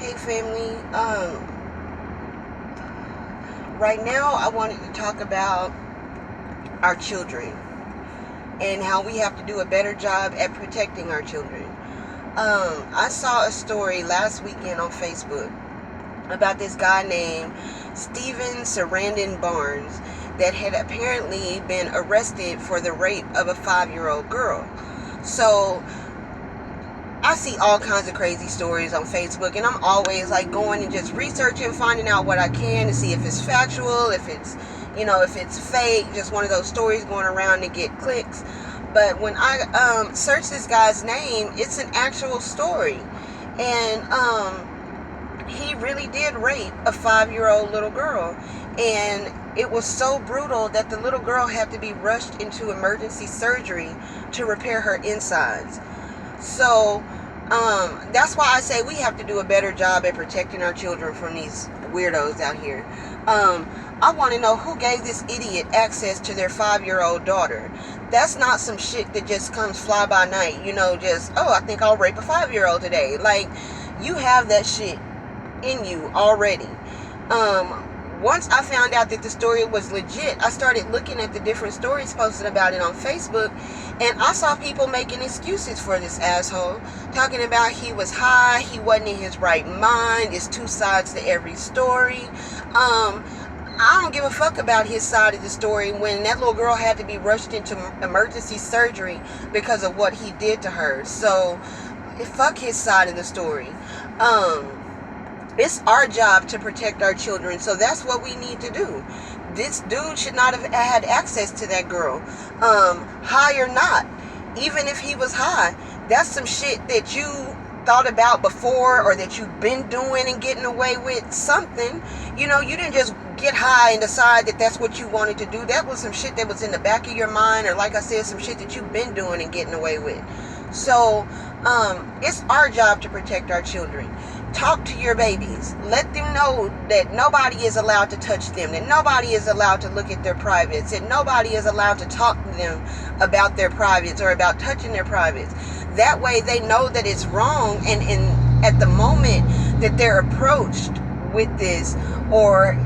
Hey family, right now I wanted to talk about our children and how we have to do a better job at protecting our children. I saw a story last weekend on Facebook about this guy named Steven Sarandon Barnes that had apparently been arrested for the rape of a 5-year-old girl. So I see all kinds of crazy stories on Facebook, and I'm always like going and just researching, finding out what I can to see if it's factual, if it's fake, just one of those stories going around to get clicks. But when I search this guy's name, it's an actual story, and he really did rape a 5-year-old little girl, and it was so brutal that the little girl had to be rushed into emergency surgery to repair her insides. So that's why I say we have to do a better job at protecting our children from these weirdos out here. I want to know who gave this idiot access to their 5-year-old daughter. That's not some shit that just comes fly by night, just, oh, I think I'll rape a 5-year-old today. Like, you have that shit in you already. Once I found out that the story was legit, I started looking at the different stories posted about it on Facebook, and I saw people making excuses for this asshole, talking about he was high, he wasn't in his right mind, there's two sides to every story. I don't give a fuck about his side of the story when that little girl had to be rushed into emergency surgery because of what he did to her. So, fuck his side of the story. It's our job to protect our children, so that's what we need to do. This dude should not have had access to that girl, high or not. Even if he was high, that's some shit that you thought about before, or that you've been doing and getting away with something. You didn't just get high and decide that that's what you wanted to do. That was some shit that was in the back of your mind, or like I said, some shit that you've been doing and getting away with. So it's our job to protect our children. Talk to your babies. Let them know that nobody is allowed to touch them, that nobody is allowed to look at their privates, that nobody is allowed to talk to them about their privates or about touching their privates. That way they know that it's wrong, and at the moment that they're approached with this, or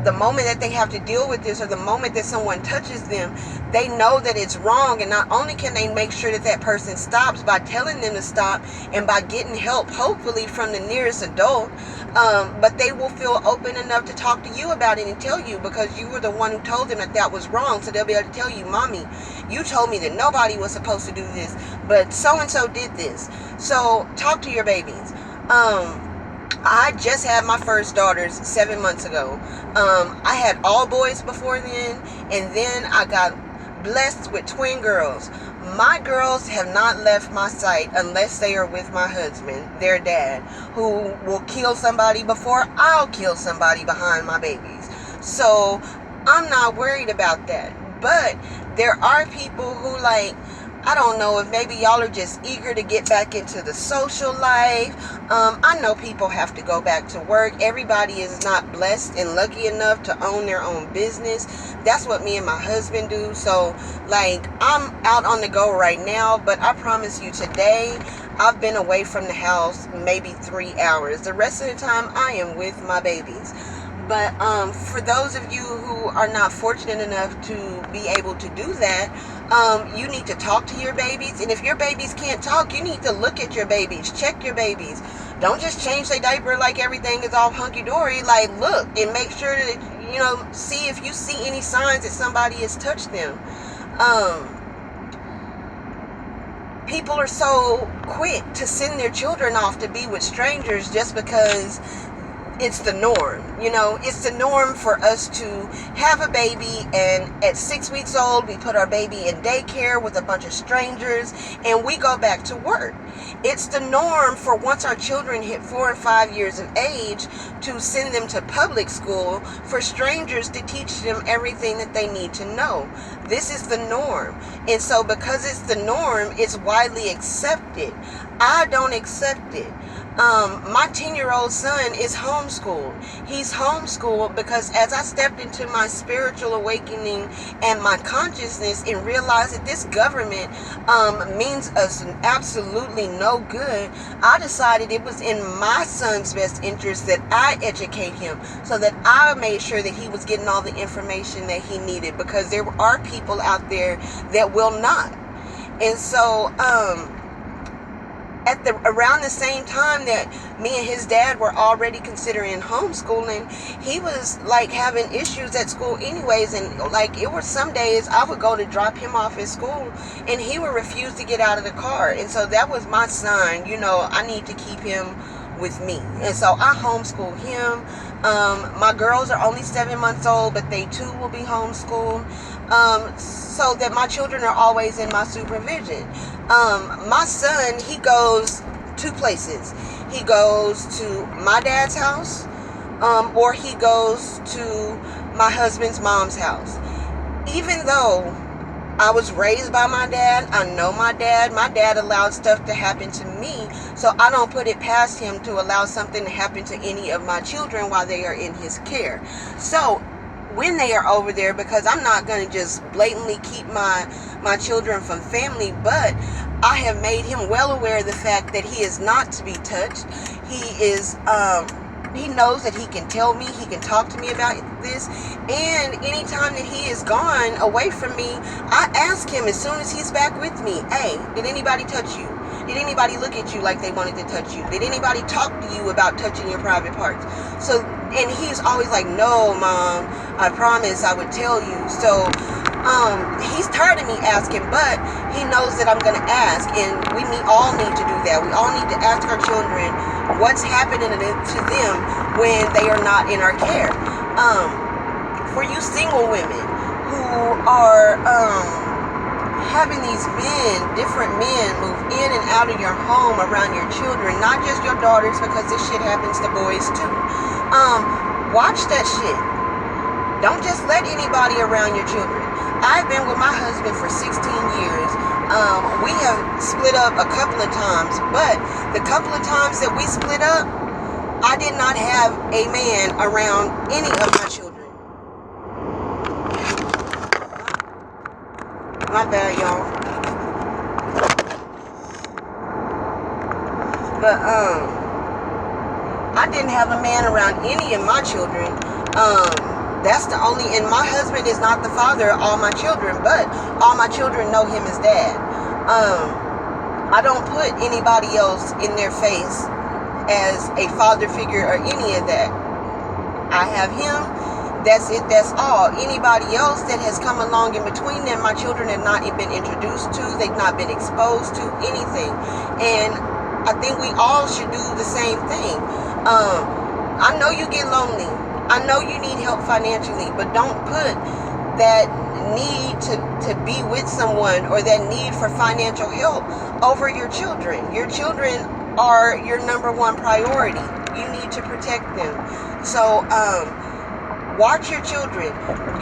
the moment that they have to deal with this, or the moment that someone touches them, they know that it's wrong. And not only can they make sure that that person stops by telling them to stop and by getting help, hopefully from the nearest adult, but they will feel open enough to talk to you about it and tell you, because you were the one who told them that that was wrong. So they'll be able to tell you, Mommy, you told me that nobody was supposed to do this, but so-and-so did this. So talk to your babies. I just had my first daughters 7 months ago. I had all boys before then, and then I got blessed with twin girls. My girls have not left my sight unless they are with my husband, their dad, who will kill somebody before I'll kill somebody behind my babies. So I'm not worried about that. But there are people who, I don't know if maybe y'all are just eager to get back into the social life. I know people have to go back to work. Everybody is not blessed and lucky enough to own their own business. That's what me and my husband do. So, I'm out on the go right now, but I promise you today, I've been away from the house maybe 3 hours. The rest of the time, I am with my babies. But for those of you who are not fortunate enough to be able to do that, you need to talk to your babies. And if your babies can't talk, you need to look at your babies, check your babies. Don't just change their diaper like everything is all hunky-dory. Look and make sure that, see if you see any signs that somebody has touched them. People are so quick to send their children off to be with strangers just because it's the norm. It's the norm for us to have a baby, and at 6 weeks old, we put our baby in daycare with a bunch of strangers, and we go back to work. It's the norm for once our children hit 4 and 5 years of age to send them to public school for strangers to teach them everything that they need to know. This is the norm. And so because it's the norm, it's widely accepted. I don't accept it. My 10-year-old son is homeschooled. He's homeschooled because as I stepped into my spiritual awakening and my consciousness and realized that this government means us absolutely no good, I decided it was in my son's best interest that I educate him, so that I made sure that he was getting all the information that he needed, because there are people out there that will not. And so around the same time that me and his dad were already considering homeschooling, he was like having issues at school anyways, and like it were some days I would go to drop him off at school and he would refuse to get out of the car. And so that was my sign, I need to keep him with me. And so I homeschool him. My girls are only 7 months old, but they too will be homeschooled, so that my children are always in my supervision. My son, he goes two places. He goes to my dad's house, or he goes to my husband's mom's house. Even though I was raised by my dad, I know my dad allowed stuff to happen to me, so I don't put it past him to allow something to happen to any of my children while they are in his care. So when they are over there, because I'm not going to just blatantly keep my children from family, but I have made him well aware of the fact that he is not to be touched. He knows that he can tell me, he can talk to me about this, and anytime that he is gone away from me, I ask him as soon as he's back with me, hey, did anybody touch you? Did anybody look at you like they wanted to touch you? Did anybody talk to you about touching your private parts? So, and he's always like, no, Mom, I promise I would tell you. So, he's tired of me asking, but he knows that I'm going to ask, and we all need to do that. We all need to ask our children what's happening to them when they are not in our care. For you single women who are having these different men move in and out of your home around your children, not just your daughters, because this shit happens to boys too. Watch that shit. Don't just let anybody around your children. I've been with my husband for 16 years. We have split up a couple of times, but the couple of times that we split up, I did not have a man around any of my children. My bad, y'all. But I didn't have a man around any of my children. That's the only, and my husband is not the father of all my children, but all my children know him as dad. I don't put anybody else in their face as a father figure or any of that. I have him, that's it, that's all. Anybody else that has come along in between them, my children have not been introduced to, they've not been exposed to anything. And I think we all should do the same thing. I know you get lonely. I know you need help financially, but don't put that need to be with someone or that need for financial help over your children. Your children are your number one priority. You need to protect them. So, watch your children.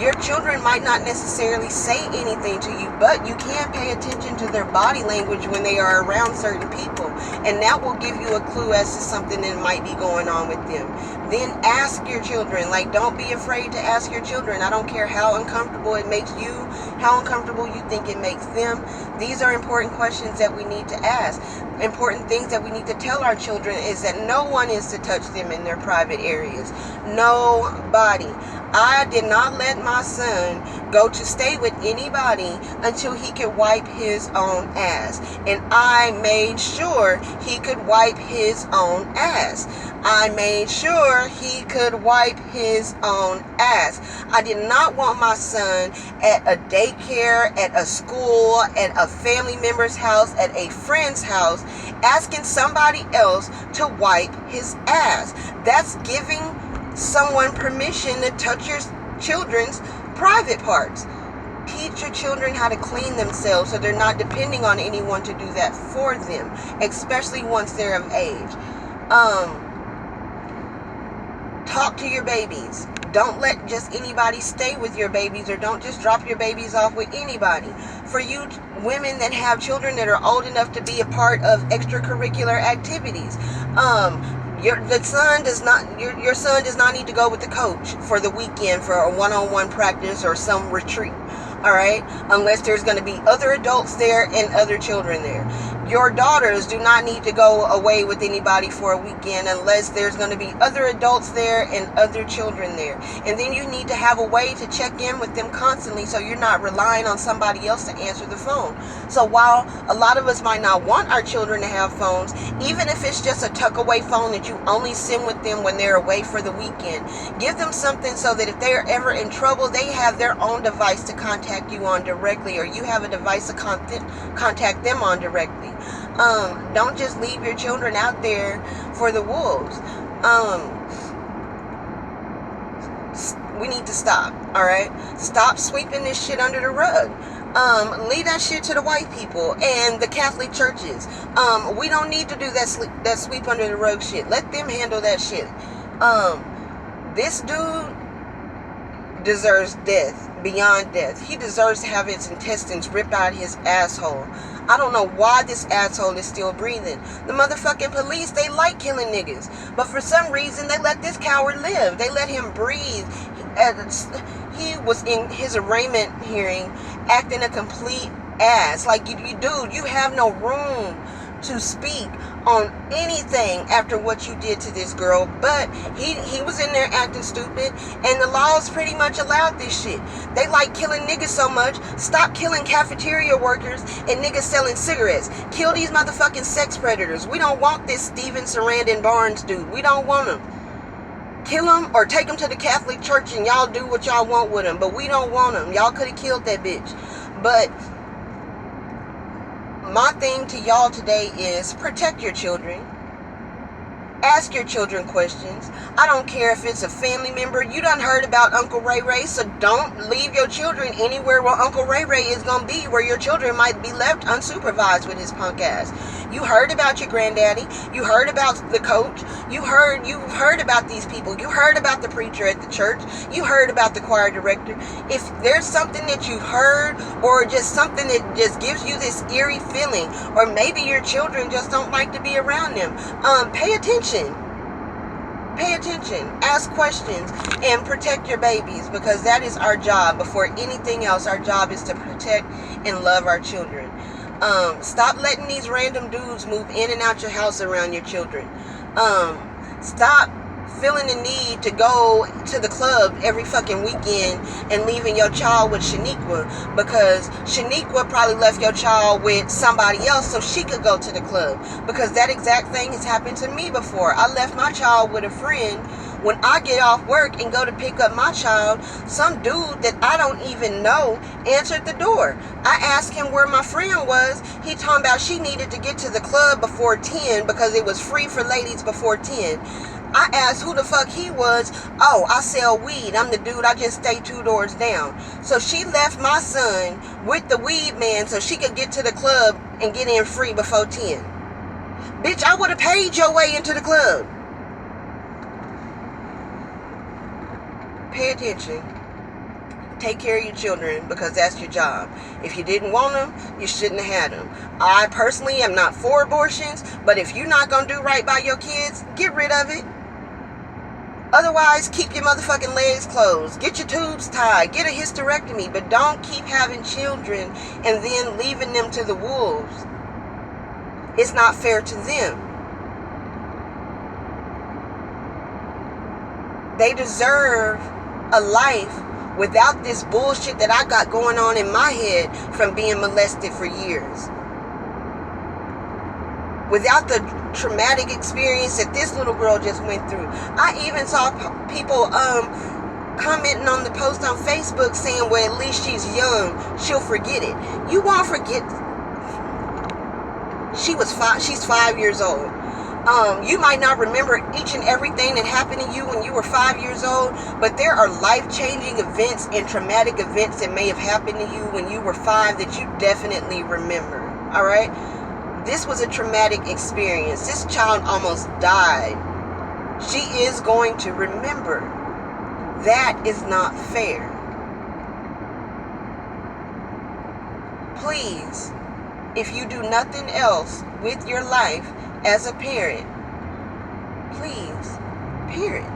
Your children might not necessarily say anything to you, but you can pay attention to their body language when they are around certain people, and that will give you a clue as to something that might be going on with them. Then ask your children. Like, don't be afraid to ask your children. I don't care how uncomfortable it makes you, how uncomfortable you think it makes them. These are important questions that we need to ask. Important things that we need to tell our children is that no one is to touch them in their private areas. Nobody. I did not let my son go to stay with anybody until he could wipe his own ass. And I made sure he could wipe his own ass. I made sure he could wipe his own ass. I did not want my son at a daycare, at a school, at a family member's house, at a friend's house, asking somebody else to wipe his ass. That's giving someone permission to touch your children's private parts. Teach your children how to clean themselves so they're not depending on anyone to do that for them, especially once they're of age. Talk to your babies. Don't let just anybody stay with your babies, or don't just drop your babies off with anybody. For you women that have children that are old enough to be a part of extracurricular activities, your son does not need to go with the coach for the weekend for a one-on-one practice or some retreat. All right, unless there's going to be other adults there and other children there. Your daughters do not need to go away with anybody for a weekend unless there's going to be other adults there and other children there. And then you need to have a way to check in with them constantly, so you're not relying on somebody else to answer the phone. So while a lot of us might not want our children to have phones, even if it's just a tuck away phone that you only send with them when they're away for the weekend, give them something so that if they're ever in trouble, they have their own device to contact you on directly, or you have a device to contact them on directly. Don't just leave your children out there for the wolves. We need to stop. All right, stop sweeping this shit under the rug. Leave that shit to the white people and the Catholic churches. We don't need to do that sweep under the rug shit. Let them handle that shit. This dude deserves death, beyond death. He deserves to have his intestines ripped out of his asshole. I don't know why this asshole is still breathing. The motherfucking police, they like killing niggas, but for some reason they let this coward live. They let him breathe. He was in his arraignment hearing acting a complete ass. Like, dude, you have no room to speak on anything after what you did to this girl. But he was in there acting stupid, and the laws pretty much allowed this shit. They like killing niggas so much. Stop killing cafeteria workers and niggas selling cigarettes. Kill these motherfucking sex predators. We don't want this Steven Sarandon Barnes dude. We don't want him. Kill him or take him to the Catholic Church and y'all do what y'all want with him. But we don't want him. Y'all could have killed that bitch. But my thing to y'all today is protect your children. Ask your children questions. I don't care if it's a family member. You done heard about Uncle Ray Ray, so don't leave your children anywhere where Uncle Ray Ray is going to be, where your children might be left unsupervised with his punk ass. You heard about your granddaddy. You heard about the coach. You've heard about these people. You heard about the preacher at the church. You heard about the choir director. If there's something that you've heard, or just something that just gives you this eerie feeling, or maybe your children just don't like to be around them, pay attention. Pay attention, ask questions, and protect your babies, because that is our job. Before anything else, our job is to protect and love our children. Stop letting these random dudes move in and out your house around your children. Stop feeling the need to go to the club every fucking weekend and leaving your child with Shaniqua, because Shaniqua probably left your child with somebody else so she could go to the club, because that exact thing has happened to me before. I left my child with a friend. When I get off work and go to pick up my child, some dude that I don't even know answered the door. I asked him where my friend was. He talking about she needed to get to the club before 10 because it was free for ladies before 10. I asked who the fuck he was. Oh, I sell weed. I'm the dude. I just stay 2 doors down. So she left my son with the weed man so she could get to the club and get in free before 10. Bitch, I would have paid your way into the club. Pay attention. Take care of your children, because that's your job. If you didn't want them, you shouldn't have had them. I personally am not for abortions, but if you're not going to do right by your kids, get rid of it. Otherwise, keep your motherfucking legs closed. Get your tubes tied. Get a hysterectomy. But don't keep having children and then leaving them to the wolves. It's not fair to them. They deserve a life without this bullshit that I got going on in my head from being molested for years. Without the traumatic experience that this little girl just went through. I even saw people commenting on the post on Facebook saying, well, at least she's young, she'll forget it. You won't forget. She's 5 years old. You might not remember each and everything that happened to you when you were 5 years old, but there are life-changing events and traumatic events that may have happened to you when you were 5 that you definitely remember. All right? This was a traumatic experience. This child almost died she is going to remember that is not fair. Please, if you do nothing else with your life as a parent, please, parent.